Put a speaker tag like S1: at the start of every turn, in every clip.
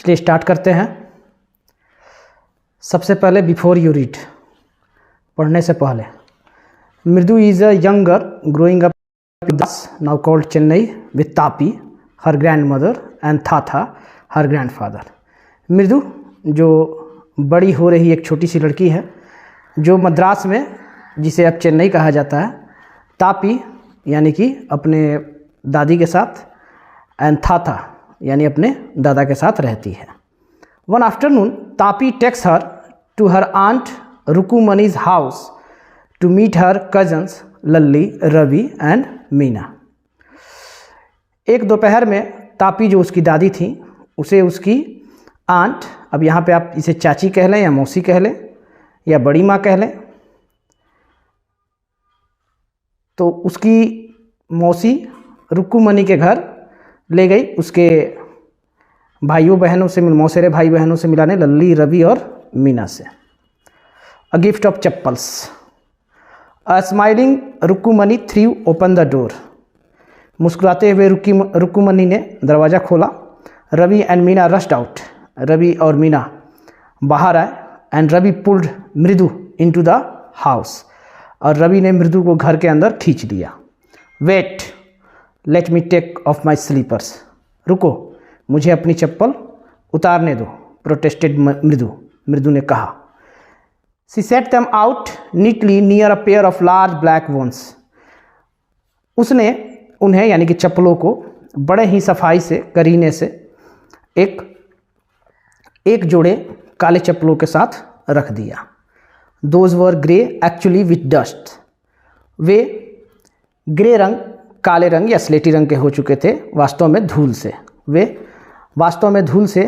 S1: चलिए स्टार्ट करते हैं। सबसे पहले बिफोर यू रीड, पढ़ने से पहले, Mridu is a young girl growing up now called Chennai with तापी her grandmother and Thatha her grandfather. Mridu जो बड़ी हो रही एक छोटी सी लड़की है जो मद्रास में, जिसे अब चेन्नई कहा जाता है, तापी यानी कि अपने दादी के साथ, एंड थाथा यानी अपने दादा के साथ रहती है। वन आफ्टरनून तापी takes her to her aunt Rukmini's house to meet her cousins Lalli, Ravi and Meena. एक दोपहर में तापी जो उसकी दादी थी उसे उसकी आंट, अब यहाँ पे आप इसे चाची कह लें या मौसी कह लें या बड़ी माँ कह लें, तो उसकी मौसी रुकुमनी के घर ले गई उसके भाइयों बहनों से, मौसेरे भाई बहनों से मिलाने, लल्ली, रवि और मीना से। A gift of chappals. A smiling Rukmini threw open the door. मुस्कुराते हुए रुकुमनी ने दरवाज़ा खोला। Ravi and Meena rushed out. Ravi और मीना बाहर आए and Ravi pulled Mridu into the house, और रवि ने मृदु को घर के अंदर खींच लिया। Wait, let me take off my slippers. रुको, मुझे अपनी चप्पल उतारने दो, प्रोटेस्टेड मृदु ने कहा। She set them out neatly near a pair of large black ones. उसने उन्हें यानी कि चप्पलों को बड़े ही सफाई से, करीने से एक जोड़े काले चप्पलों के साथ रख दिया। Those were grey actually with dust. Way grey रंग, काले रंग या स्लेटी रंग के हो चुके थे वास्तव में धूल से। वे वास्तव में धूल से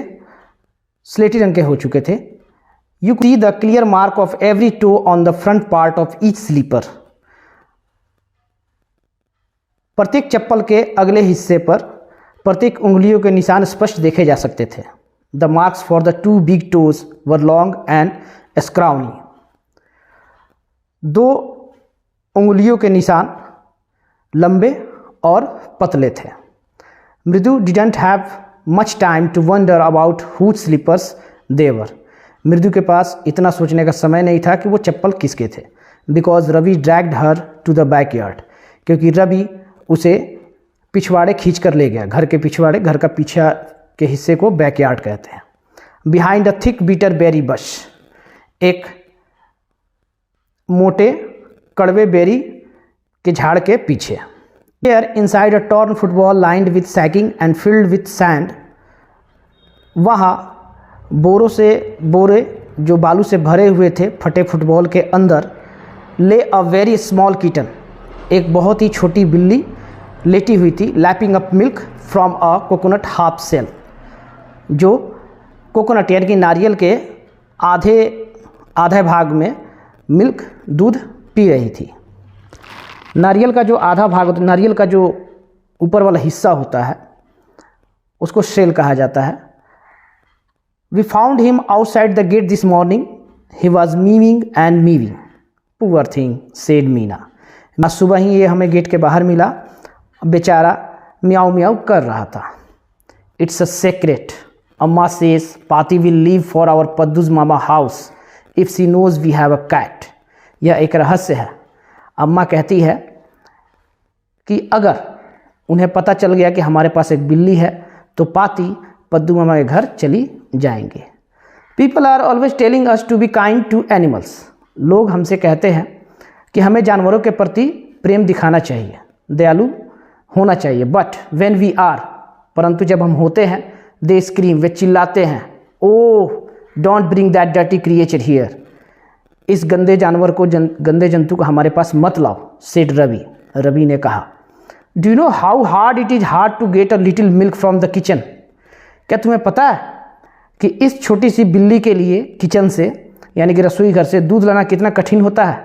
S1: स्लेटी रंग के हो चुके थे। You see the clear mark of every toe on the front part of each slipper. प्रत्येक चप्पल के अगले हिस्से पर प्रत्येक उंगलियों के निशान स्पष्ट देखे जा सकते थे। The marks for the two big toes were long and scrawny. दो उंगलियों के निशान लंबे और पतले थे। Mridu didn't have much time to wonder about whose slippers they were. Mridu के पास इतना सोचने का समय नहीं था कि वो चप्पल किसके थे। Because Ravi dragged her to the backyard, क्योंकि रवि उसे पिछवाड़े खींच कर ले गया। घर के पिछवाड़े, घर का पीछा के हिस्से को बैकयार्ड कहते हैं। Behind a thick bitter berry bush. एक मोटे कड़वे बेरी के झाड़ के पीछे। Here inside a torn football lined with sacking and filled with sand। वहाँ बोरे जो बालू से भरे हुए थे, फटे फुटबॉल के अंदर, ले अ वेरी स्मॉल किटन, एक बहुत ही छोटी बिल्ली लेटी हुई थी। Lapping up milk from a coconut half shell, जो कोकोनट यानी कि नारियल के आधे भाग में मिल्क, दूध पी रही थी। नारियल का जो आधा भाग, नारियल का जो ऊपर वाला हिस्सा होता है उसको शेल कहा जाता है। We found him outside the gate this morning, he was mewing and mewing. Poor thing said Meena. आज सुबह ही ये हमें गेट के बाहर मिला, बेचारा म्याऊ म्याऊ कर रहा था। It's a secret. Amma says Paati will leave for our Paddu's Mama house if she knows we have a cat. यह एक रहस्य है। अम्मा कहती है कि अगर उन्हें पता चल गया कि हमारे पास एक बिल्ली है तो पाती पद्दू मामा के घर चली जाएंगे। People are always telling us to be kind to animals. लोग हमसे कहते हैं कि हमें जानवरों के प्रति प्रेम दिखाना चाहिए, दयालु होना चाहिए। बट वेन वी आर, परंतु जब हम होते हैं, दे स्क्रीम, वे चिल्लाते हैं, oh don't bring that dirty creature here. इस गंदे जानवर को, गंदे जंतु को हमारे पास मत लाओ। सेड रवि, रवि ने कहा। Do you know how hard it is hard to get a little milk from the kitchen. क्या तुम्हें पता है कि इस छोटी सी बिल्ली के लिए किचन से, यानी कि रसोई घर से दूध लाना कितना कठिन होता है।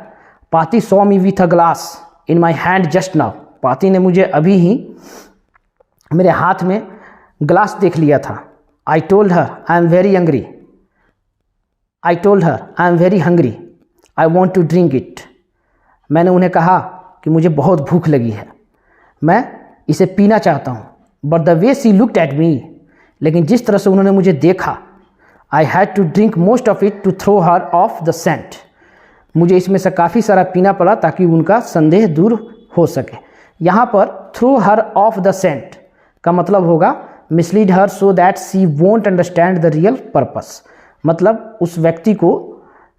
S1: पाती saw me with a glass in my hand just now. पाती ने मुझे अभी ही मेरे हाथ में ग्लास देख लिया था। I told her I am very hungry. I told her I am very hungry, I want to drink it. मैंने उन्हें कहा कि मुझे बहुत भूख लगी है, मैं इसे पीना चाहता हूँ। But the way she looked at me, लेकिन जिस तरह से उन्होंने मुझे देखा, I had to drink most of it to throw her off the scent, मुझे इसमें से काफ़ी सारा पीना पड़ा ताकि उनका संदेह दूर हो सके। यहाँ पर throw her off the scent का मतलब होगा mislead her so that she won't understand the real purpose, मतलब उस व्यक्ति को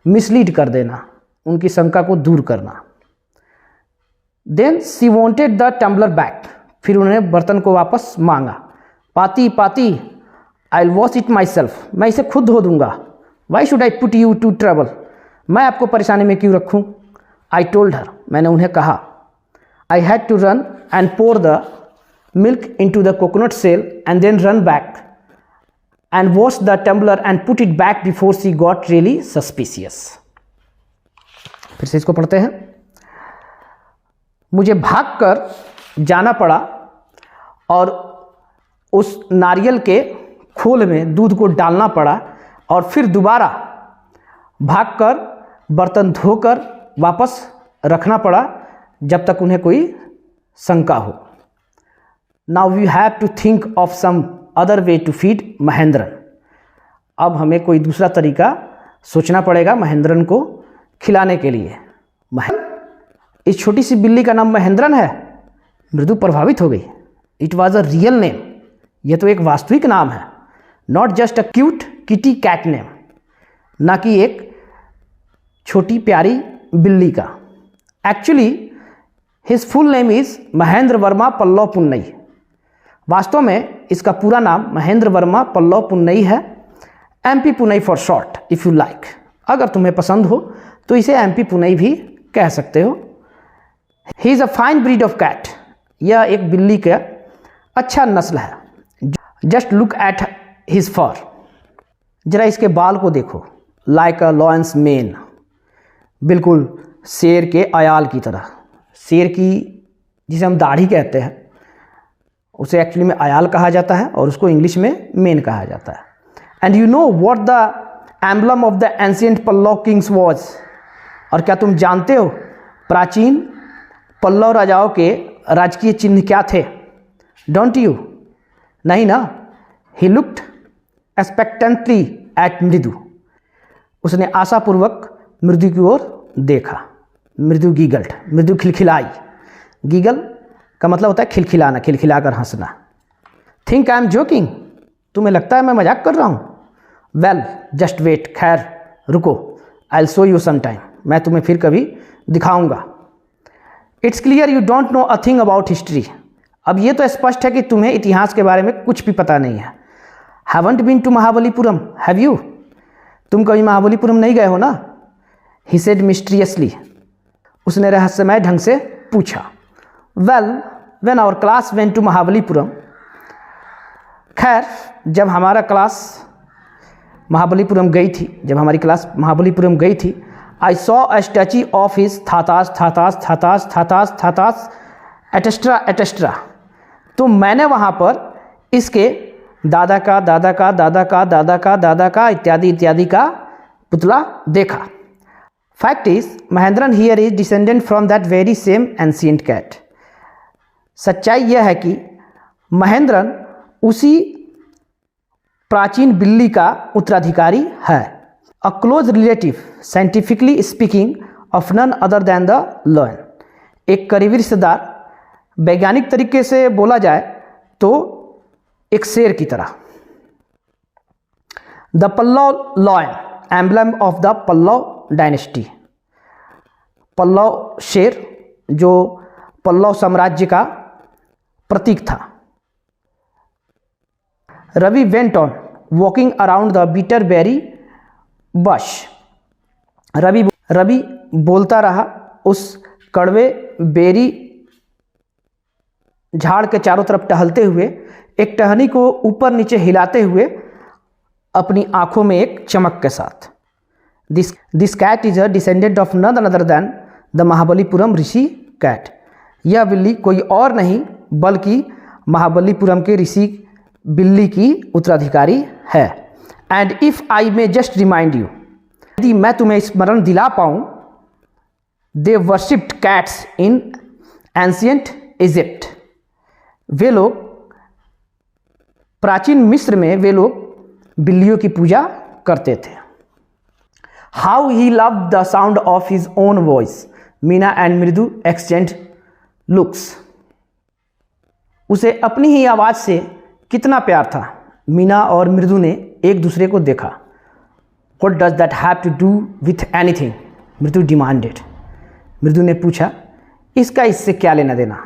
S1: मिसलीड कर देना, उनकी शंका को दूर करना। Then she wanted the tumbler back, फिर उन्होंने बर्तन को वापस मांगा। पाती पाती I will wash it myself, मैं इसे खुद धो दूंगा। Why should I put you to trouble, मैं आपको परेशानी में क्यों रखूं। आई टोल्ड हर, मैंने उन्हें कहा। I had to run and pour the milk into the coconut shell and then run back and wash the tumbler and put it back before she got really suspicious. फिर से इसको पढ़ते हैं। मुझे भागकर जाना पड़ा और उस नारियल के खोल में दूध को डालना पड़ा और फिर दोबारा भागकर बर्तन धोकर वापस रखना पड़ा जब तक उन्हें कोई शंका हो। Now we have to think of some other way to feed Mahendran, अब हमें कोई दूसरा तरीका सोचना पड़ेगा महेंद्रन को खिलाने के लिए। इस छोटी सी बिल्ली का नाम महेंद्रन है। मृदु प्रभावित हो गई। It was a real name, यह तो एक वास्तविक नाम है, not just a cute kitty cat name, ना कि एक छोटी प्यारी बिल्ली का। Actually his full name is Mahendra Varma Pallava Punnai, वास्तव में इसका पूरा नाम महेंद्र वर्मा पल्लव पुन्नई है। MP पुन्नई for short if you like, अगर तुम्हें पसंद हो तो इसे MP पुन्नई भी कह सकते हो। He is a fine breed of cat, यह एक बिल्ली का अच्छा नस्ल है। Just look at his fur, जरा इसके बाल को देखो। लाइक अ लॉयंस मेन, बिल्कुल शेर के अयाल की तरह। शेर की जिसे हम दाढ़ी कहते हैं उसे एक्चुअली में अयाल कहा जाता है और उसको इंग्लिश में मेन कहा जाता है। And you know what the emblem of the ancient Pallava kings was, और क्या तुम जानते हो प्राचीन पल्लव राजाओं के राजकीय चिन्ह क्या थे? डोंट यू, नहीं ना। ही लुक्ड एक्सपेक्टेंटली एट मृदु, उसने आशापूर्वक मृदु की ओर देखा। मृदु गीगल्ड, मृदु खिलखिलाई। गीगल का मतलब होता है खिलखिलाना, खिलखिलाकर हंसना। थिंक आई एम जोकिंग, तुम्हें लगता है मैं मजाक कर रहा हूँ? वेल जस्ट वेट, खैर रुको, I will show you some time, मैं तुम्हें फिर कभी दिखाऊंगा। It's clear you don't know a thing about history, अब ये तो स्पष्ट है कि तुम्हें इतिहास के बारे में कुछ भी पता नहीं है। Haven't been to Mahabalipuram, have you, तुम कभी महाबलीपुरम नहीं गए हो ना? ही सेड मिस्टीरियसली, उसने रहस्यमय ढंग से पूछा। Well when our class went to Mahabalipuram, खैर जब हमारा क्लास महाबलीपुरम गई थी, जब हमारी क्लास महाबलीपुरम गई थी, I saw a statue of his Thatha's Thatha's Thatha's Thatha's Thatha's etcetera etcetera, तो मैंने वहाँ पर इसके दादा का दादा का दादा का दादा का दादा का इत्यादि इत्यादि का पुतला देखा। Fact is Mahendran here is descendant from that very same ancient cat, सच्चाई यह है कि महेंद्रन उसी प्राचीन बिल्ली का उत्तराधिकारी है। A close relative scientifically speaking of none other than the lion, एक करीबी रिश्तेदार वैज्ञानिक तरीके से बोला जाए तो एक शेर की तरह। The Pallava lion emblem of the Pallava dynasty, Pallava शेर जो पल्लव साम्राज्य का प्रतीक था। Ravi went on walking around the bitter berry bush, Ravi बोलता रहा उस कड़वे बेरी झाड़ के चारों तरफ टहलते हुए, एक टहनी को ऊपर नीचे हिलाते हुए अपनी आंखों में एक चमक के साथ। This cat is a descendant of none other than the Mahabalipuram Rishi cat, यह बिल्ली कोई और नहीं बल्कि महाबलीपुरम के ऋषि बिल्ली की उत्तराधिकारी है। And if I may just remind you, यदि मैं तुम्हें स्मरण दिला पाऊँ, they worshipped cats in ancient Egypt, वे लोग प्राचीन मिस्र में वे लोग बिल्लियों की पूजा करते थे। How he love the sound of his own voice, Meena and मृदु एक्सचेंज लुक्स। उसे अपनी ही आवाज़ से कितना प्यार था। मीना और मृदु ने एक दूसरे को देखा। What does that have to do with anything? Mridu demanded. Mridu ने पूछा, इसका इससे क्या लेना देना?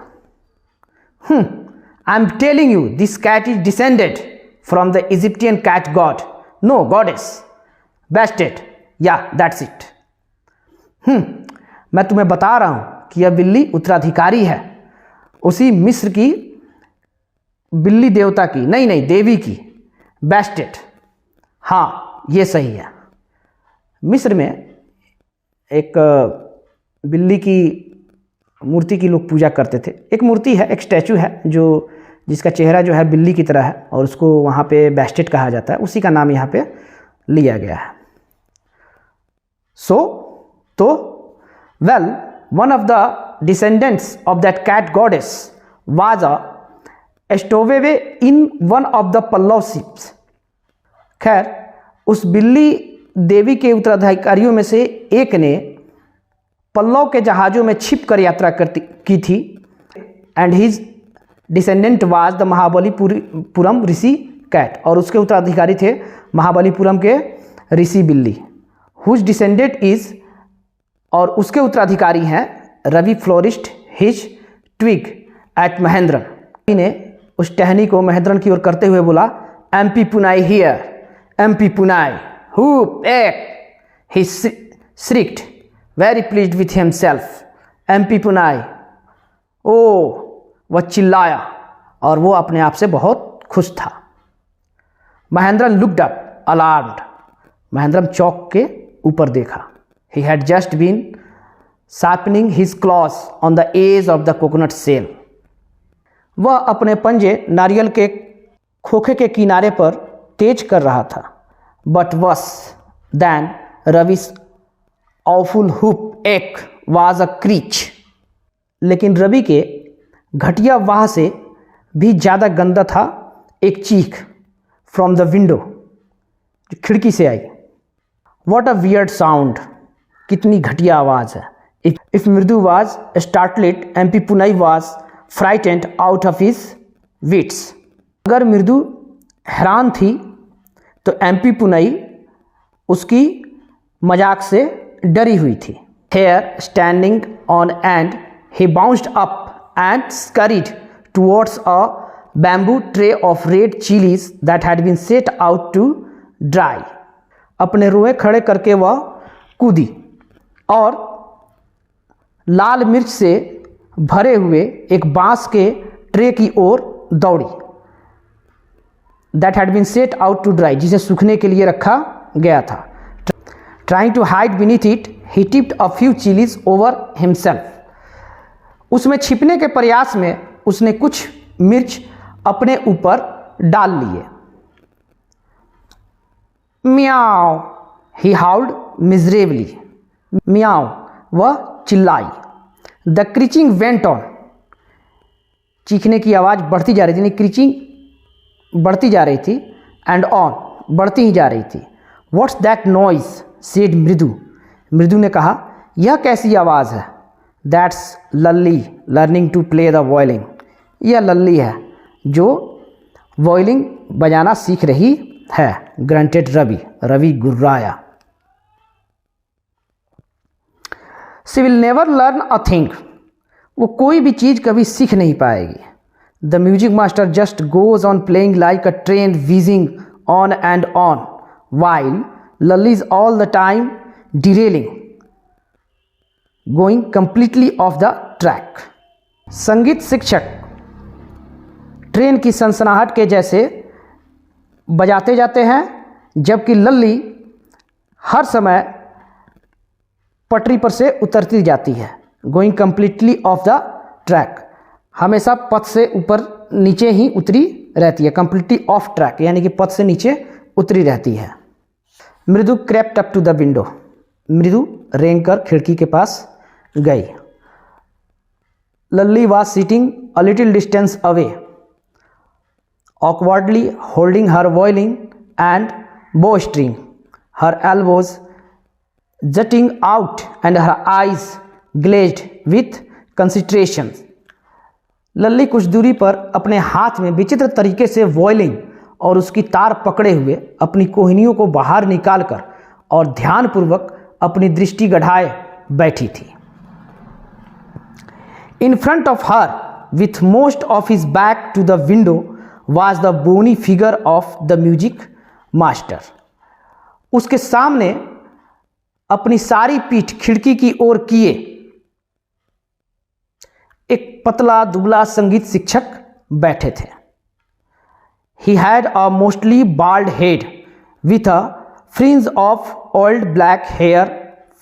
S1: I am telling you this cat is descended from the Egyptian cat god, no goddess, Bastet, या दैट्स इट। मैं तुम्हें बता रहा हूं कि यह बिल्ली उत्तराधिकारी है उसी मिस्र की बिल्ली देवता की, नहीं देवी की, बेस्टेड। हाँ, ये सही है। मिस्र में एक बिल्ली की मूर्ति की लोग पूजा करते थे। एक मूर्ति है, एक स्टैचू है जो जिसका चेहरा जो है बिल्ली की तरह है और उसको वहाँ पे बेस्टेड कहा जाता है। उसी का नाम यहाँ पे लिया गया है। तो well, one of the descendants of that cat goddess was a stowaway in one of the Pallava ships. खैर, उस बिल्ली देवी के उत्तराधिकारियों में से एक ने पल्लव के जहाज़ों में छिप कर यात्रा की थी। And his descendant was the Mahabalipuram Rishi cat, और उसके उत्तराधिकारी थे महाबलीपुरम के ऋषि बिल्ली। हुज डिसेंडेंट इज, और उसके उत्तराधिकारी हैं Ravi flourished his twig at Mahendran. ने उस टहनी को महेंद्रन की ओर करते हुए बोला, MP Punnai here, MP Punnai, who एक, he shrieked, very pleased with himself, MP Punnai. ओ, वह चिल्लाया और वो अपने आप से बहुत खुश था। Mahendran looked up alarmed. Mahendran चौक के ऊपर देखा। He had just been sharpening his claws on the edge of the coconut shell. वह अपने पंजे नारियल के खोखे के किनारे पर तेज कर रहा था। But worse than Ravi's awful whoop एक वाज अ क्रीच। लेकिन रवि के घटिया वाह से भी ज़्यादा गंदा था एक चीख फ्रॉम द विंडो, जो खिड़की से आई। वॉट अ वियर्ड साउंड, कितनी घटिया आवाज़ है। If Mridu was startled, MP Punnai was frightened out of his wits. अगर मृदु हैरान थी तो एमपी पुनाई उसकी मजाक से डरी हुई थी। Hair standing on end he bounced up and scurried towards a bamboo tray of red chilies that had been set out to dry. अपने रोए खड़े करके वह कूदी और लाल मिर्च से भरे हुए एक बांस के ट्रे की ओर दौड़ी। That had been set out to dry, जिसे सूखने के लिए रखा गया था। Trying to hide beneath it, he tipped a few chilies over himself. उसमें छिपने के प्रयास में उसने कुछ मिर्च अपने ऊपर डाल लिए। म्याओ, ही हाउल्ड मिजरेबली। म्याओ, वह चिल्लाई। द क्रीचिंग वेंट ऑन, चीखने की आवाज़ बढ़ती जा रही थी, क्रीचिंग बढ़ती जा रही थी, एंड ऑन, बढ़ती ही जा रही थी। व्हाट्स दैट नॉइज, सेड मृदु। मृदु ने कहा, यह कैसी आवाज़ है। That's Lalli learning to play the violin. यह लल्ली है जो वॉयलिन बजाना सीख रही है। ग्रंटेड रवि। रवि गुर्राया। She will never learn a thing. वो कोई भी चीज़ कभी सीख नहीं पाएगी। The music master just goes on playing like a train wheezing on and on while Lalli is all the time derailing, going completely off the track. संगीत शिक्षक ट्रेन की सनसनाहट के जैसे बजाते जाते हैं, जबकि लल्ली हर समय पटरी पर से उतरती जाती है। Going completely off the track, हमेशा पथ से ऊपर नीचे ही उतरी रहती है। कंप्लीटली ऑफ ट्रैक यानी कि पथ से नीचे उतरी रहती है। Mridu crept up to the window. Mridu रेंग कर खिड़की के पास गई। Lalli was sitting a little distance away awkwardly holding her violin and bowstring, her elbows jutting out and her eyes glazed with concentration. लल्ली कुछ दूरी पर अपने हाथ में विचित्र तरीके से वॉयलिन और उसकी तार पकड़े हुए अपनी कोहनियों को बाहर निकालकर और ध्यानपूर्वक अपनी दृष्टि गढ़ाए बैठी थी. In front of her, with most of his back to the window, was the bony figure of the music master. उसके सामने अपनी सारी पीठ खिड़की की ओर किए एक पतला दुबला संगीत शिक्षक बैठे थे. He had a mostly bald head with a fringe of old black hair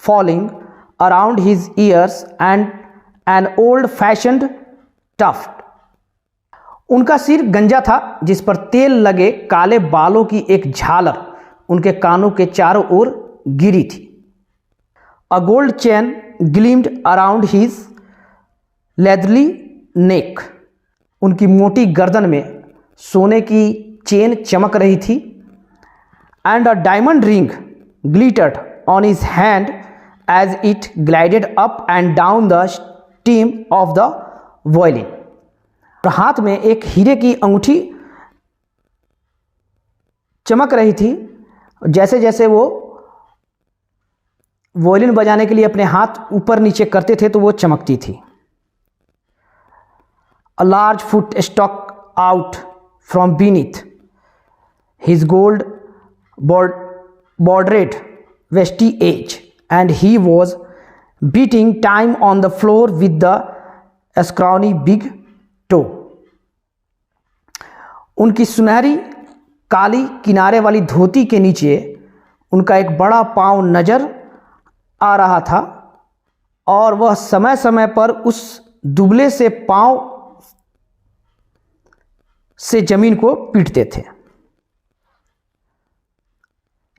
S1: falling around his ears and an old-fashioned tuft. उनका सिर गंजा था जिस पर तेल लगे काले बालों की एक झालर उनके कानों के चारों ओर गिरी थी. A gold chain gleamed around his leathery neck. उनकी मोटी गर्दन में सोने की चेन चमक रही थी. And a diamond ring glittered on his hand as it glided up and down the stem of the violin. और हाथ में एक हीरे की अंगूठी चमक रही थी. जैसे जैसे वो वॉयलिन बजाने के लिए अपने हाथ ऊपर नीचे करते थे तो वो चमकती थी. A large foot stuck out from beneath his gold bordered vestige, and he was beating time on the floor with the scrawny big toe. उनकी सुनहरी काली किनारे वाली धोती के नीचे उनका एक बड़ा पांव नजर आ रहा था और वह समय समय पर उस दुबले से पांव से जमीन को पीटते थे.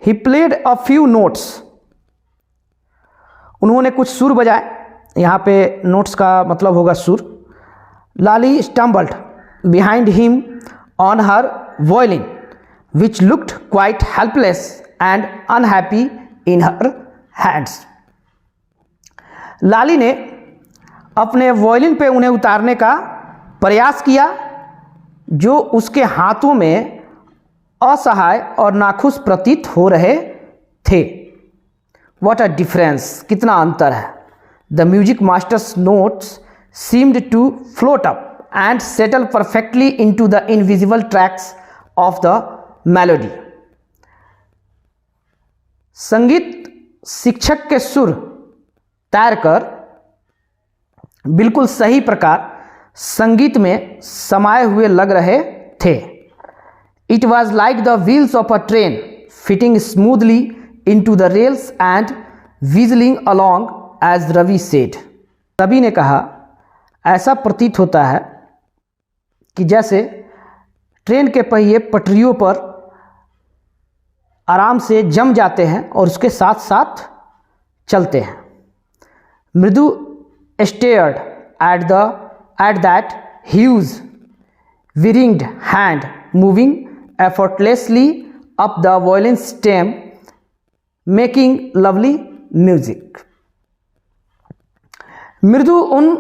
S1: He played a few notes. उन्होंने कुछ सुर बजाए. यहाँ पे नोट्स का मतलब होगा सुर. Lally stumbled behind him on her violin, which looked quite helpless and unhappy in her hands. लाली ने अपने वॉयलिन पे उन्हें उतारने का प्रयास किया जो उसके हाथों में असहाय और नाखुश प्रतीत हो रहे थे. What a difference! कितना अंतर है. The music master's notes seemed to float up and settle perfectly into the invisible tracks of the melody. संगीत शिक्षक के सुर तैरकर बिल्कुल सही प्रकार संगीत में समाये हुए लग रहे थे. It was like the wheels of a train fitting smoothly into the rails and whistling along, as Ravi said. Ravi ने कहा, ऐसा प्रतीत होता है कि जैसे ट्रेन के पहिए पटरियों पर आराम से जम जाते हैं और उसके साथ साथ चलते हैं. मृदु stared at that huge winged hand moving effortlessly up the violin stem, making lovely music. मृदु उन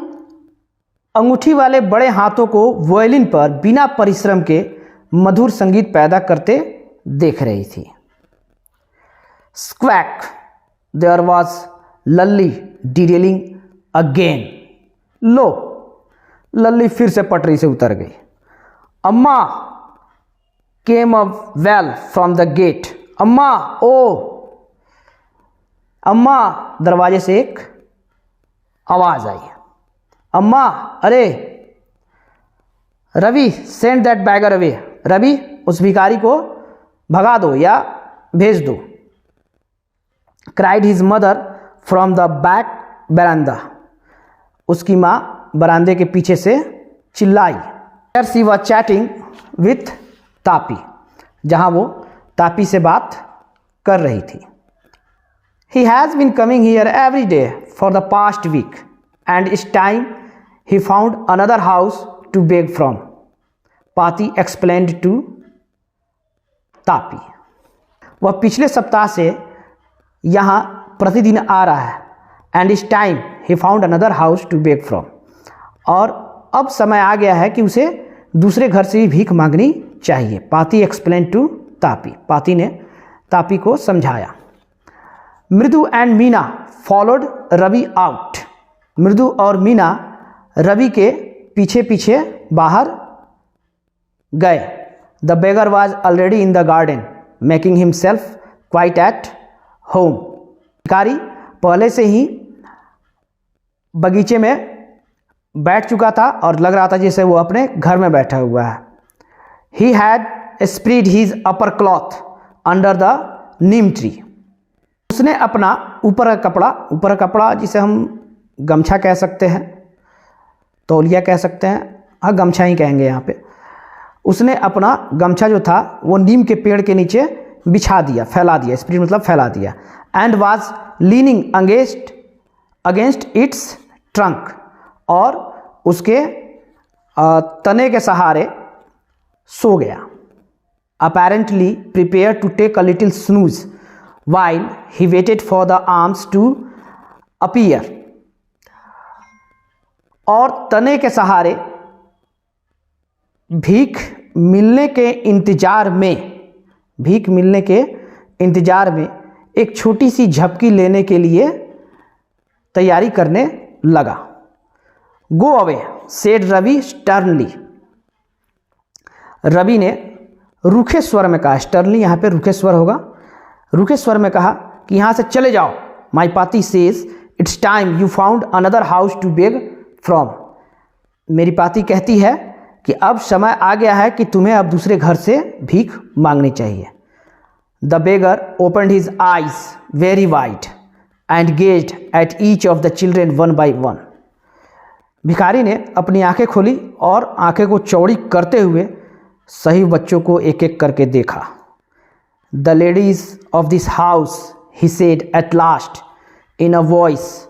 S1: अंगूठी वाले बड़े हाथों को वॉयलिन पर बिना परिश्रम के मधुर संगीत पैदा करते देख रही थी. Squawk! There was Lally derailing again. लो, लल्ली फिर से पटरी से उतर गई. अम्मा came a well from the gate. अम्मा, ओ अम्मा, दरवाजे से एक आवाज आई. अम्मा, अरे. Ravi, send that beggar away. Ravi, उस भिखारी को भगा दो या भेज दो. Cried his mother from the back baramda. उसकी माँ बरामदे के पीछे से चिल्लाई. She was chatting with Tapi, जहाँ वो तापी से बात कर रही थी. He has been coming here every day for the past week, and it's time he found another house to beg from. पाती एक्सप्लेन्ड टू तापी। वह पिछले सप्ताह से यहाँ प्रतिदिन आ रहा है। And this time he found another house to beg from. और अब समय आ गया है कि उसे दूसरे घर से भी भीख मांगनी चाहिए। पाती एक्सप्लेन टू तापी। पाती ने तापी को समझाया। Mridu and Meena followed Ravi out. Mridu और मीना रवि के पीछे पीछे बाहर गए। The beggar was already in the garden making himself quite at home. भिखारी पहले से ही बगीचे में बैठ चुका था और लग रहा था जैसे वो अपने घर में बैठा हुआ है। He had spread his upper cloth under the neem tree. उसने अपना ऊपर का कपड़ा जिसे हम गमछा कह सकते हैं, तौलिया कह सकते हैं, हाँ गमछा ही कहेंगे यहाँ पे। उसने अपना गमछा जो था वो नीम के पेड़ के नीचे बिछा दिया, फैला दिया। स्प्रेड मतलब फैला दिया। And was leaning against its trunk. और उसके तने के सहारे सो गया। Apparently prepare to take a little snooze while he waited for the alms to appear. और तने के सहारे भीख मिलने के इंतजार में एक छोटी सी झपकी लेने के लिए तैयारी करने लगा। Go away said Ravi sternly. Ravi ने रूखे स्वर में कहा। स्टर्नली यहाँ पे रूखे स्वर होगा। रूखे स्वर में कहा कि यहाँ से चले जाओ। My Paati says it's time you found another house to beg from. मेरी पाती कहती है कि अब समय आ गया है कि तुम्हें अब दूसरे घर से भीख मांगनी चाहिए। The beggar opened his eyes very wide and gazed at each of the children one by one. भिखारी ने अपनी आंखें खोली और आंखें को चौड़ी करते हुए सही बच्चों को एक एक करके देखा। The ladies of this house he said at last in a voice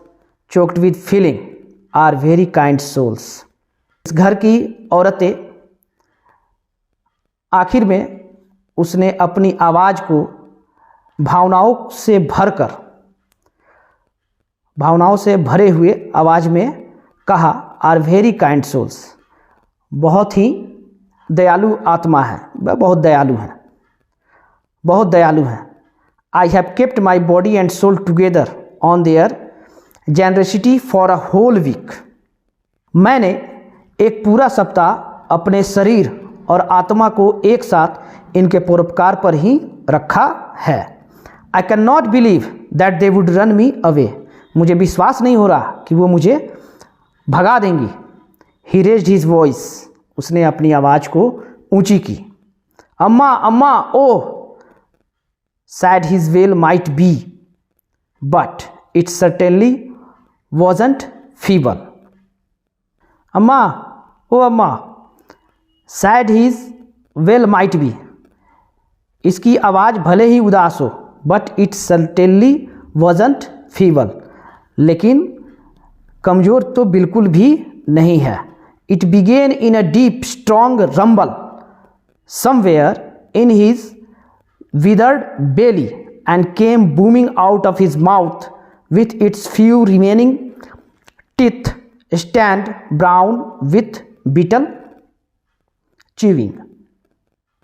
S1: choked with feeling are very kind souls. इस घर की औरतें, आखिर में उसने अपनी आवाज़ को भावनाओं से भरे हुए आवाज़ में कहा, आर वेरी काइंड सोल्स। बहुत ही दयालु आत्मा है, वह बहुत दयालु हैं। I have kept my body and soul together on their generosity for a whole week. मैंने एक पूरा सप्ताह अपने शरीर और आत्मा को एक साथ इनके परोपकार पर ही रखा है। I can not believe that they would run me away. मुझे विश्वास नहीं हो रहा कि वो मुझे भगा देंगी। He raised his voice. उसने अपनी आवाज़ को ऊंची की। Amma Amma oh said his well might be but it certainly wasn't feeble. Amma oh Amma, said his well might be. इसकी आवाज़ भले ही उदास हो, but it certainly wasn't feeble. लेकिन कमज़ोर तो बिल्कुल भी नहीं है। It began in a deep strong rumble somewhere in his withered belly and came booming out of his mouth with its few remaining teeth stand brown with beetle chewing।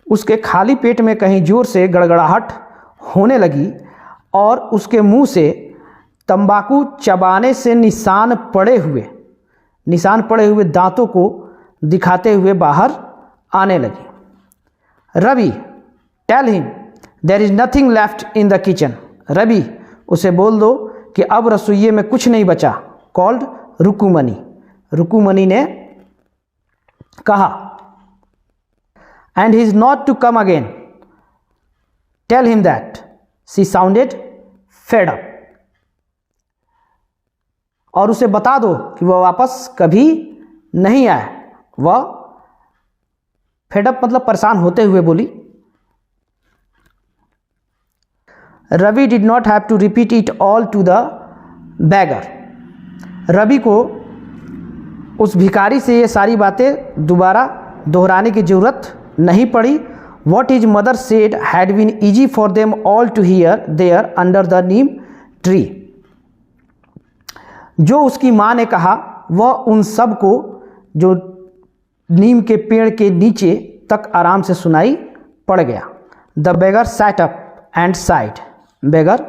S1: उसके खाली पेट में कहीं जोर से गड़गड़ाहट होने लगी और उसके मुंह से तंबाकू चबाने से निशान पड़े हुए दांतों को दिखाते हुए बाहर आने लगी। Ravi tell him there is nothing left in the kitchen. Ravi उसे बोल दो कि अब रसोइये में कुछ नहीं बचा। कॉल्ड रुकुमनी। रुकुमनी ने कहा and he is not to come again. Tell him that she sounded fed up. और उसे बता दो कि वह वापस कभी नहीं आए। वह फेडअप मतलब परेशान होते हुए बोली। Ravi did not have to repeat it all to the beggar. Ravi को उस भिखारी से ये सारी बातें दोबारा दोहराने की ज़रूरत नहीं पड़ी। What his mother said had been easy for them all to hear there under the neem tree. जो उसकी माँ ने कहा वह उन सब को जो नीम के पेड़ के नीचे तक आराम से सुनाई पड़ गया। The beggar sat up and sighed. Beggar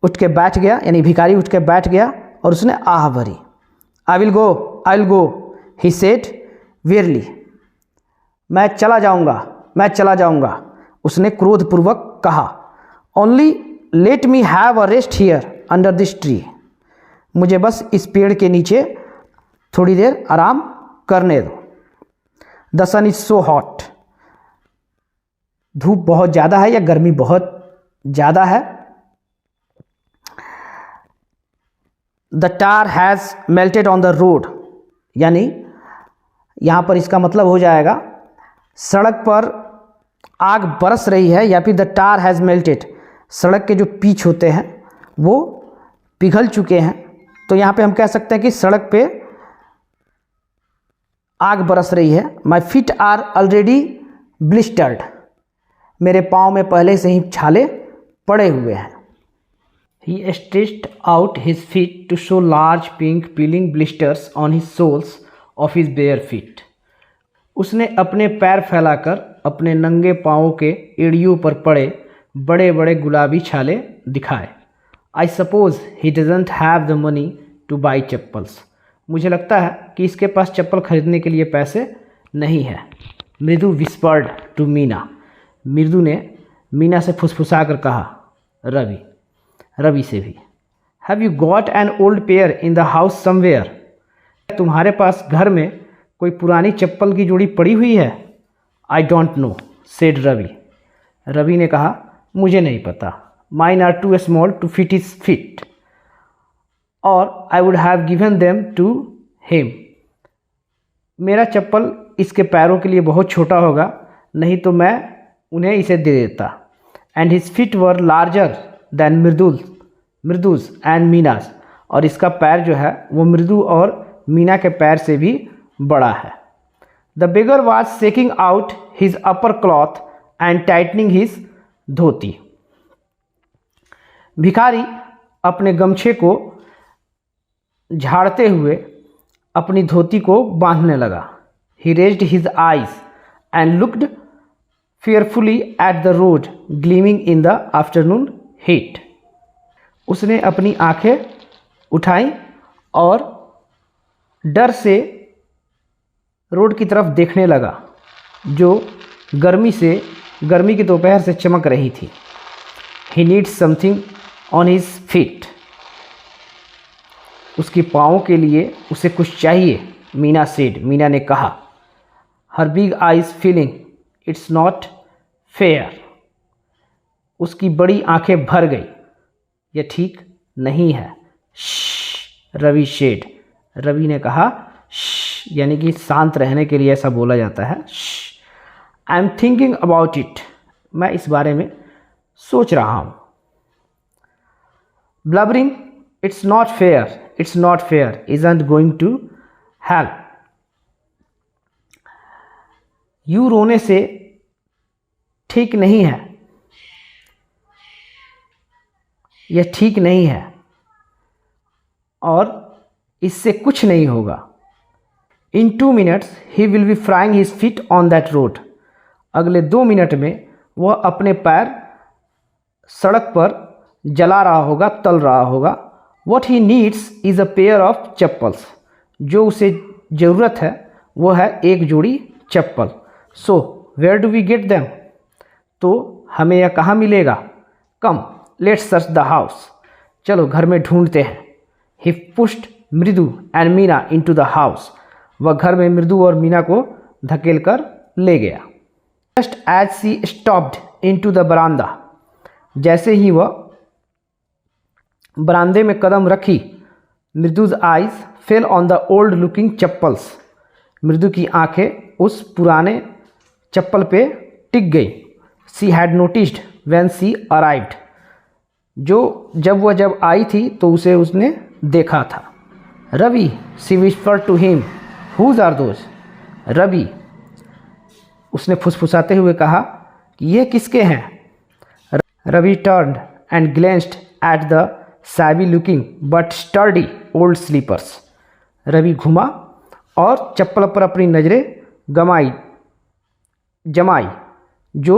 S1: उठ के बैठ गया, यानी भिखारी उठ के बैठ गया और उसने आह भरी। I will go he said wearily. मैं चला जाऊंगा, उसने क्रोधपूर्वक कहा। Only let me have a rest here under this tree. मुझे बस इस पेड़ के नीचे थोड़ी देर आराम करने दो। The sun is so hot. धूप बहुत ज़्यादा है या गर्मी बहुत ज़्यादा है। The tar has melted on the road, यानी यहाँ पर इसका मतलब हो जाएगा सड़क पर आग बरस रही है, या फिर द टार हैज़ मेल्टेड, सड़क के जो पीच होते हैं वो पिघल चुके हैं। तो यहाँ पे हम कह सकते हैं कि सड़क पे आग बरस रही है। My feet are already blistered. मेरे पाँव में पहले से ही छाले पड़े हुए हैं। He stretched out his feet to show large pink peeling blisters on his soles of his bare feet. उसने अपने पैर फैलाकर अपने नंगे पाँवों के एड़ियों पर पड़े बड़े बड़े गुलाबी छाले दिखाए। I suppose he doesn't have the money to buy chappals. मुझे लगता है कि इसके पास चप्पल खरीदने के लिए पैसे नहीं है। मृदु whispered to मीना। मृदु ने मीना से फुसफुसा कर कहा, रवि से भी। Have you got an old pair in the house somewhere. तुम्हारे पास घर में कोई पुरानी चप्पल की जोड़ी पड़ी हुई है। I don't know said Ravi ने कहा, मुझे नहीं पता। Mine are too small to fit his feet और I would have given them to him. मेरा चप्पल इसके पैरों के लिए बहुत छोटा होगा, नहीं तो मैं उन्हें इसे दे देता। And his feet were larger than Mridu's and Meena's. और इसका पैर जो है वो मृदु और मीना के पैर से भी बड़ा है। The beggar was shaking out his upper cloth and tightening his dhoti. भिखारी अपने गमछे को झाड़ते हुए अपनी धोती को बांधने लगा। He raised his eyes and looked fearfully at the road gleaming in the afternoon heat। उसने अपनी आंखें उठाई और डर से रोड की तरफ देखने लगा जो गर्मी की दोपहर से चमक रही थी। He needs something on his feet। उसके पाँव के लिए उसे कुछ चाहिए। मीना ने कहा। Her big eyes feeling it's not fair. उसकी बड़ी आंखें भर गई, यह ठीक नहीं है। रवि ने कहा, यानी कि शांत रहने के लिए ऐसा बोला जाता है। I am thinking about it. मैं इस बारे में सोच रहा हूँ। Blubbering it's not fair isn't going to help. You रोने से ठीक नहीं है, यह ठीक नहीं है और इससे कुछ नहीं होगा। इन 2 minutes he will be frying his feet on that road. अगले 2 मिनट में वह अपने पैर सड़क पर जला रहा होगा, तल रहा होगा। What he needs is a pair of chappals. जो उसे ज़रूरत है वह है एक जोड़ी चप्पल। So where do we get them. तो हमें यह कहाँ मिलेगा। Come let's search the house. चलो घर में ढूंढते हैं। He pushed Mridu and Meena into the house. वह घर में मृदु और मीना को धकेल कर ले गया। Just as she stopped into the baramda. जैसे ही वह बरामदे में कदम रखी, Mridu's eyes fell on the old looking chappals. मृदु की आंखें उस पुराने चप्पल पे टिक गई। She had noticed when she arrived. जब वह आई थी तो उसे उसने देखा था। Ravi she whispered to him, whose are those. Ravi उसने फुसफुसाते हुए कहा कि ये किसके हैं। Ravi turned and ग्लेंस्ड at the shabby looking but sturdy old slippers. Ravi घुमा और चप्पल पर अपनी नज़रें जमाई जो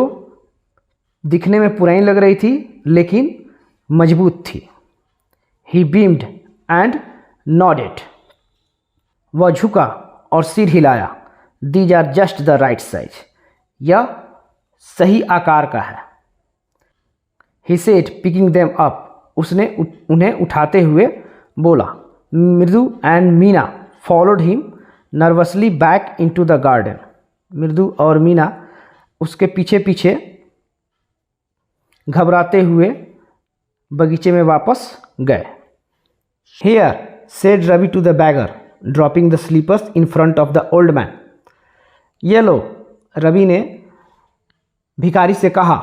S1: दिखने में पुरानी लग रही थी लेकिन मजबूत थी। He beamed and nodded. वह झुका और सिर हिलाया। These are just the right size. यह सही आकार का है। He said picking them up. उसने उन्हें उठाते हुए बोला। Mridu and Meena followed him nervously back into the garden. Mridu और मीना उसके पीछे पीछे घबराते हुए बगीचे में वापस गए। Here said Ravi to the beggar dropping the slippers in front of the old man. ये लो, रवि ने भिखारी से कहा,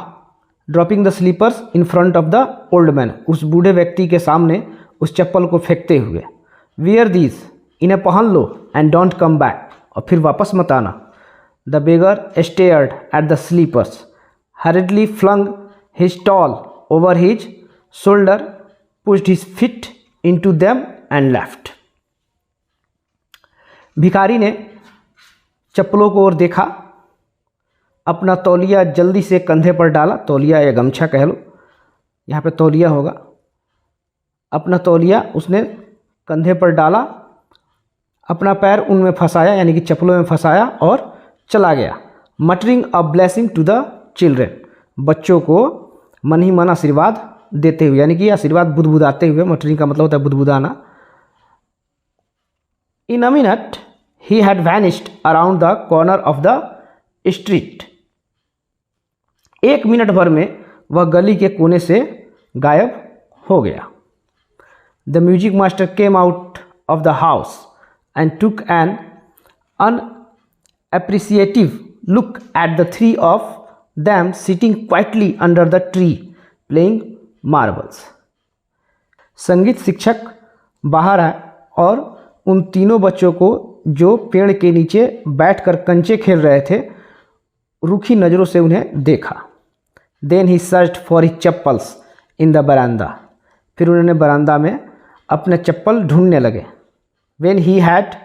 S1: dropping the slippers in front of the old man, उस बूढ़े व्यक्ति के सामने उस चप्पल को फेंकते हुए। वियर दीज, इन्हें पहन लो, एंड डोंट कम बैक, और फिर वापस मत आना। The beggar stared at the slippers, hurriedly flung his towel over his shoulder, pushed his feet into them and left. भिखारी ने चप्पलों को ओर देखा, अपना तौलिया जल्दी से कंधे पर डाला, तौलिया या गमछा कह लो, यहाँ पे तौलिया होगा। अपना तौलिया उसने कंधे पर डाला, अपना पैर उनमें फंसाया यानी कि चप्पलों में फंसाया और चला गया। Muttering a blessing to the children, बच्चों को मन ही मन आशीर्वाद देते हुए, यानी कि आशीर्वाद बुदबुदाते हुए। मटरिंग का मतलब होता है बुदबुदाना। In a minute he had vanished around the corner of the street. एक मिनट भर में वह गली के कोने से गायब हो गया। The music master came out of the house and took an unappreciative look at the three of them sitting quietly under the tree playing marbles। संगीत शिक्षक बाहर आए और उन तीनों बच्चों को जो पेड़ के नीचे बैठकर कंचे खेल रहे थे, रूखी नज़रों से उन्हें देखा। Then he searched for his chappals in the veranda। फिर उन्होंने बरामदा में अपने चप्पल ढूंढने लगे। When he had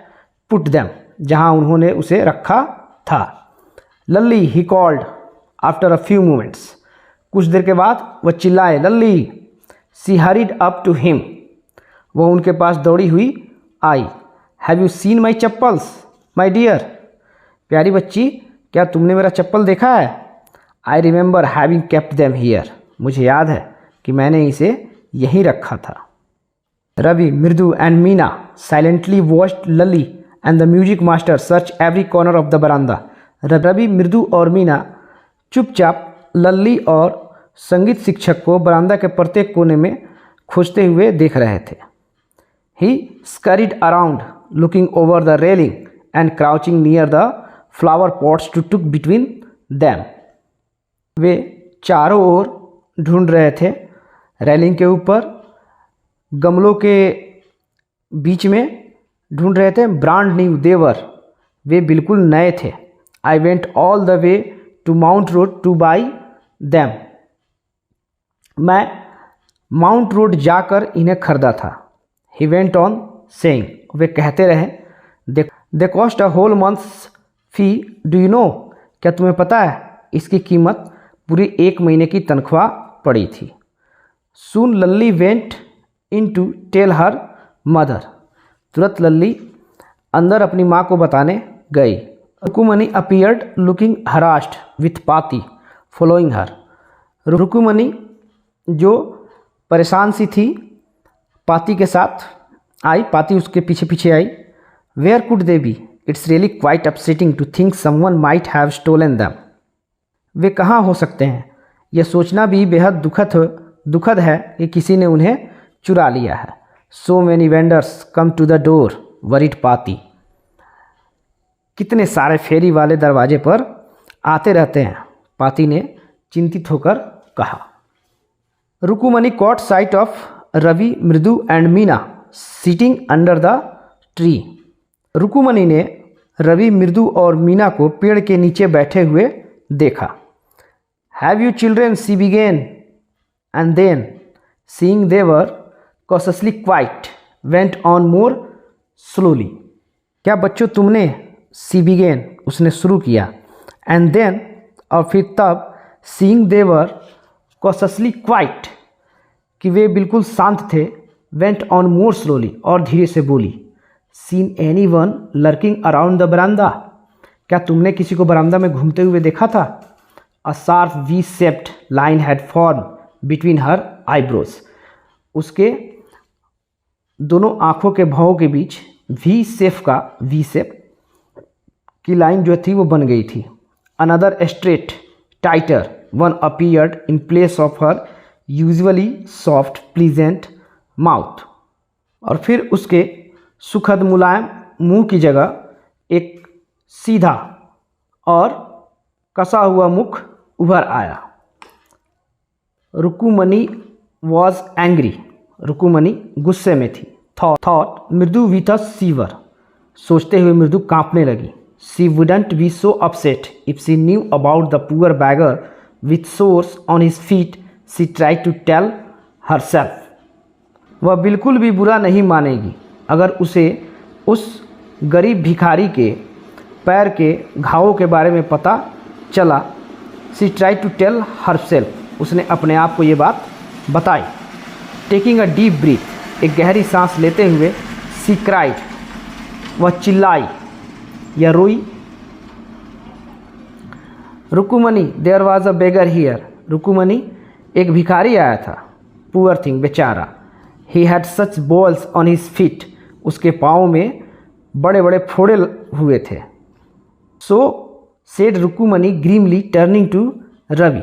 S1: put them, जहाँ उन्होंने उसे रखा था। Lalli, he called after a few moments, कुछ देर के बाद वह चिल्लाए, Lalli. She hurried up to him, वह उनके पास दौड़ी हुई आई। Have you seen my chappals my dear, प्यारी बच्ची क्या तुमने मेरा चप्पल देखा है। I remember having kept them here, मुझे याद है कि मैंने इसे यहीं रखा था। Ravi, Mridu and Meena silently watched Lalli and the music master search every corner of the बरामदा। रवि, मृदु और मीना चुपचाप लल्ली और संगीत शिक्षक को बरामदा के प्रत्येक कोने में खोजते हुए देख रहे थे। He scurried around looking over the railing and crouching near the flower pots to took between them. वे चारों ओर ढूंढ रहे थे, रेलिंग के ऊपर, गमलों के बीच में ढूंढ रहे थे। ब्रांड न्यू देवर, वे बिल्कुल नए थे। I went all the way to Mount Road to buy them, मैं माउंट रोड जाकर इन्हें खरीदा था। ही वेंट ऑन सेइंग, वे कहते रहे, they cost a whole month's fee, do you know, क्या तुम्हें पता है इसकी कीमत पूरी 1 महीने की तनख्वाह पड़ी थी। Soon Lalli went in to tell her mother, तुरंत लल्ली अंदर अपनी माँ को बताने गई। Rukumani appeared looking harassed with Paati following her, Rukumani जो परेशान सी थी पाती के साथ आई, पाती उसके पीछे पीछे आई। Where could they be, it's really quite upsetting to think someone might have stolen them, वे कहाँ हो सकते हैं, यह सोचना भी बेहद दुखद है कि किसी ने उन्हें चुरा लिया है। So many vendors come to the door worried Paati, कितने सारे फेरी वाले दरवाजे पर आते रहते हैं, पाती ने चिंतित होकर कहा। Rukumani caught sight of Ravi, Mridu and Meena sitting under the tree, Rukumani ने रवि मृदु और मीना को पेड़ के नीचे बैठे हुए देखा। Have you children, she began, and then seeing they were cautiously quiet went on more slowly. क्या बच्चों तुमने, सी बिगेन उसने शुरू किया, एंड देन और फिर तब, seeing they were cautiously quite कि वे बिल्कुल शांत थे, वेंट ऑन मोर स्लोली और धीरे से बोली, seen any one lurking around the बरामदा। क्या तुमने किसी को बरामदा में घूमते हुए देखा था? A sharp V shaped line had form between her eyebrows. उसके दोनों आँखों के भावों के बीच वी शेप की लाइन जो थी वो बन गई थी। Another straight tighter one appeared in place of her usually soft pleasant mouth. और फिर उसके सुखद मुलायम मुंह की जगह एक सीधा और कसा हुआ मुख उभर आया। रुकुमनी वॉज एंग्री। रुकुमनी गुस्से में थी। थॉट मृदु विथ अ सीवर। सोचते हुए मृदु कांपने लगी। She wouldn't be so upset if she knew about the poor beggar with sores on his feet she try to tell herself. वह बिल्कुल भी बुरा नहीं मानेगी अगर उसे उस गरीब भिखारी के पैर के घावों के बारे में पता चला। She try to tell herself. उसने अपने आप को ये बात बताई। टेकिंग अ डीप ब्रीथ, एक गहरी सांस लेते हुए, शी क्राइड, वह चिल्लाई या रोई। Rukumani, there was a beggar here. Rukumani, एक भिखारी आया था। पुअर थिंग, बेचारा। He had such boils on his feet. उसके पाँव में बड़े बड़े फोड़े हुए थे। So said Rukumani grimly turning to Ravi.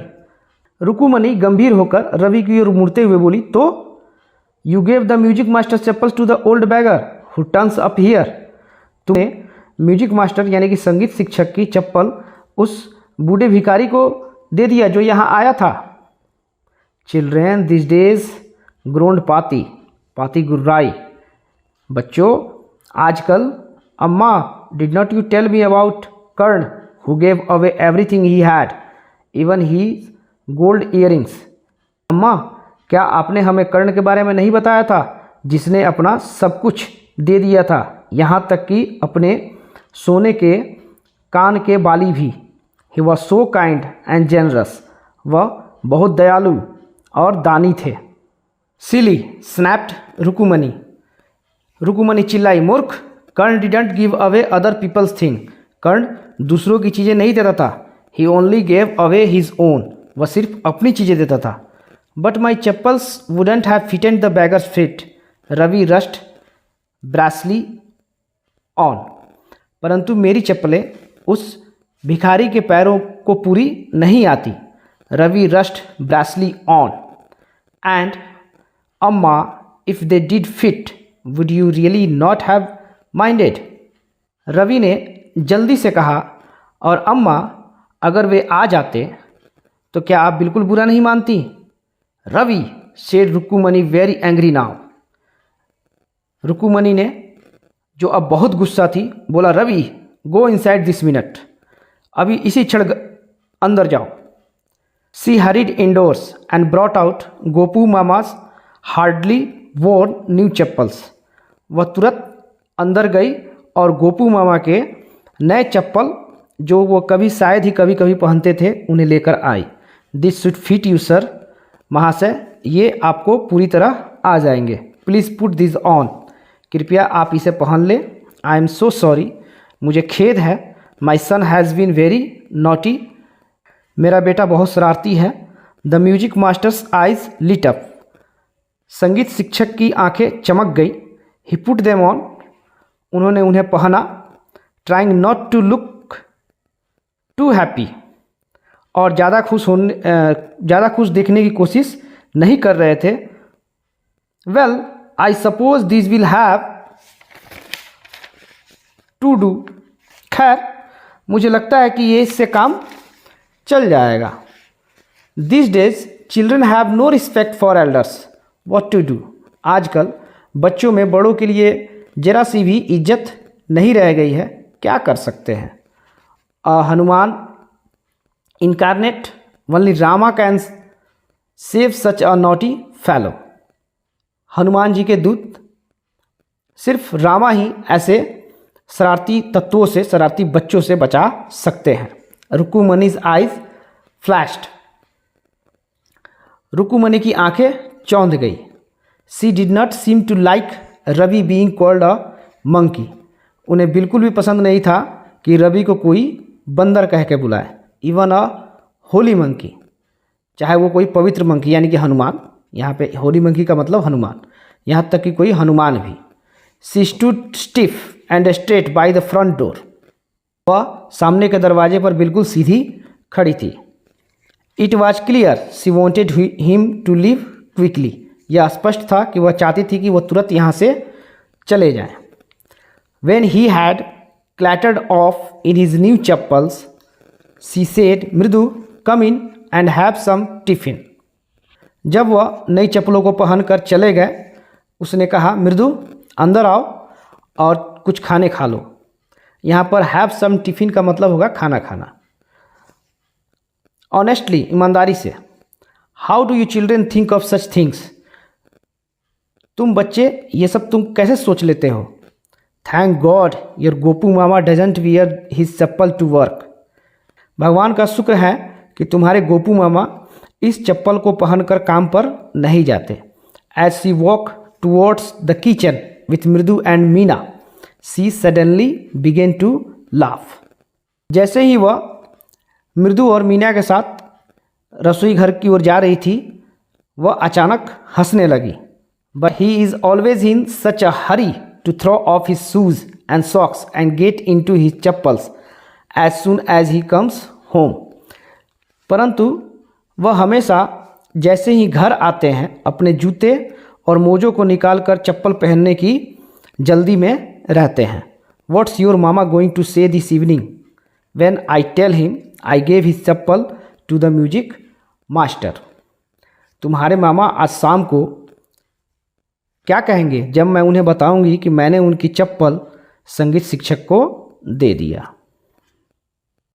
S1: Rukumani गंभीर होकर रवि की ओर मुड़ते हुए बोली, तो you gave the music master chappals to the old beggar who turns up here. तुमने म्यूजिक मास्टर यानी कि संगीत शिक्षक की चप्पल उस बूढ़े भिखारी को दे दिया जो यहाँ आया था। चिल्ड्रेन दिस डेज ग्रोन्ड पाती। पाती गुर्राई। बच्चों आजकल, Amma did not you tell me about Karna who gave away everything he had even his gold earrings. अम्मा, क्या आपने हमें कर्ण के बारे में नहीं बताया था जिसने अपना सब कुछ दे दिया था, यहाँ तक कि अपने सोने के कान के बाली भी। He was so kind and generous. वह बहुत दयालु और दानी थे। सिली स्नैप्ड रुकुमनी। रुकुमनी चिल्लाई, मूर्ख। Karna didn't give away other people's thing. Karna दूसरों की चीज़ें नहीं देता था। He only gave away his own. वह सिर्फ अपनी चीज़ें देता था। But my chappals wouldn't have fitted the beggar's feet. Ravi rushed brashly on. परंतु मेरी चप्पलें उस भिखारी के पैरों को पूरी नहीं आती। Ravi rushed brashly on. And Amma, if they did fit would you really not have minded. Ravi ने जल्दी से कहा, और अम्मा, अगर वे आ जाते तो क्या आप बिल्कुल बुरा नहीं मानती? Ravi, said Rukumani very angry now. Rukumani ने, जो अब बहुत गुस्सा थी, बोला, Ravi go inside this minute. अभी इसी क्षण अंदर जाओ। She hurried indoors and brought out Gopu Mama's hardly worn new chappals. वह तुरंत अंदर गई और गोपू मामा के नए चप्पल, जो वो कभी शायद ही कभी कभी पहनते थे, उन्हें लेकर आई। This should fit you sir. महाशय, ये आपको पूरी तरह आ जाएंगे। Please put this on. कृपया आप इसे पहन लें। I am so sorry. मुझे खेद है। My son has been very naughty. मेरा बेटा बहुत शरारती है। The music master's eyes lit up. संगीत शिक्षक की आंखें चमक गई। He put them on. उन्होंने उन्हें पहना। Trying not to look too happy. और ज़्यादा खुश दिखने की कोशिश नहीं कर रहे थे। Well, I suppose this will have to do. खैर, मुझे लगता है कि ये इससे काम चल जाएगा। This days children have no respect for elders. What to do. आजकल बच्चों में बड़ों के लिए जरा सी भी इज्जत नहीं रह गई है। क्या कर सकते हैं? Hanuman incarnate, only Rama can save such a naughty fellow. Hanuman ji के दूत सिर्फ रामा ही ऐसे शरारती तत्वों से, शरारती बच्चों से बचा सकते हैं। रुक्मणिज आइज फ्लैश्ड, रुक्मणी की आंखें चौंध गई। She did not seem to like Ravi being called a monkey, उन्हें बिल्कुल भी पसंद नहीं था कि रवि को कोई बंदर कह के बुलाए। इवन अ होली मंकी, चाहे वो कोई पवित्र मंकी यानी कि हनुमान, यहाँ पे होली मंकी का मतलब हनुमान, यहाँ तक कि कोई हनुमान भी। She stood stiff and straight by the front door, वह सामने के दरवाजे पर बिल्कुल सीधी खड़ी थी। It was clear she wanted him to leave quickly, यह स्पष्ट था कि वह चाहती थी कि वह तुरंत यहाँ से चले जाएं। When he had clattered off in his new chappals she said Mridu come in and have some tiffin, जब वह नई चप्पलों को पहनकर चले गए उसने कहा मृदु अंदर आओ और कुछ खाने खा लो। यहाँ पर हैव सम टिफिन का मतलब होगा खाना खाना। ऑनेस्टली, ईमानदारी से। How do you children think of such things, तुम बच्चे ये सब तुम कैसे सोच लेते हो। थैंक गॉड योर गोपू मामा doesn't wear his chappal to work, भगवान का शुक्र है कि तुम्हारे गोपू मामा इस चप्पल को पहनकर काम पर नहीं जाते। As she walk towards the kitchen with Mridu and Meena she suddenly began to laugh, जैसे ही वह मृदु और मीना के साथ रसोई घर की ओर जा रही थी वह अचानक हंसने लगी। But he is always in such a hurry to throw off his shoes and socks and get into his chappals as soon as he comes home, परंतु वह हमेशा जैसे ही घर आते हैं अपने जूते और मोजों को निकालकर चप्पल पहनने की जल्दी में रहते हैं। What's your mama going to say this evening when I tell him I gave his chappal to the music master, तुम्हारे मामा आज शाम को क्या कहेंगे जब मैं उन्हें बताऊंगी कि मैंने उनकी चप्पल संगीत शिक्षक को दे दिया।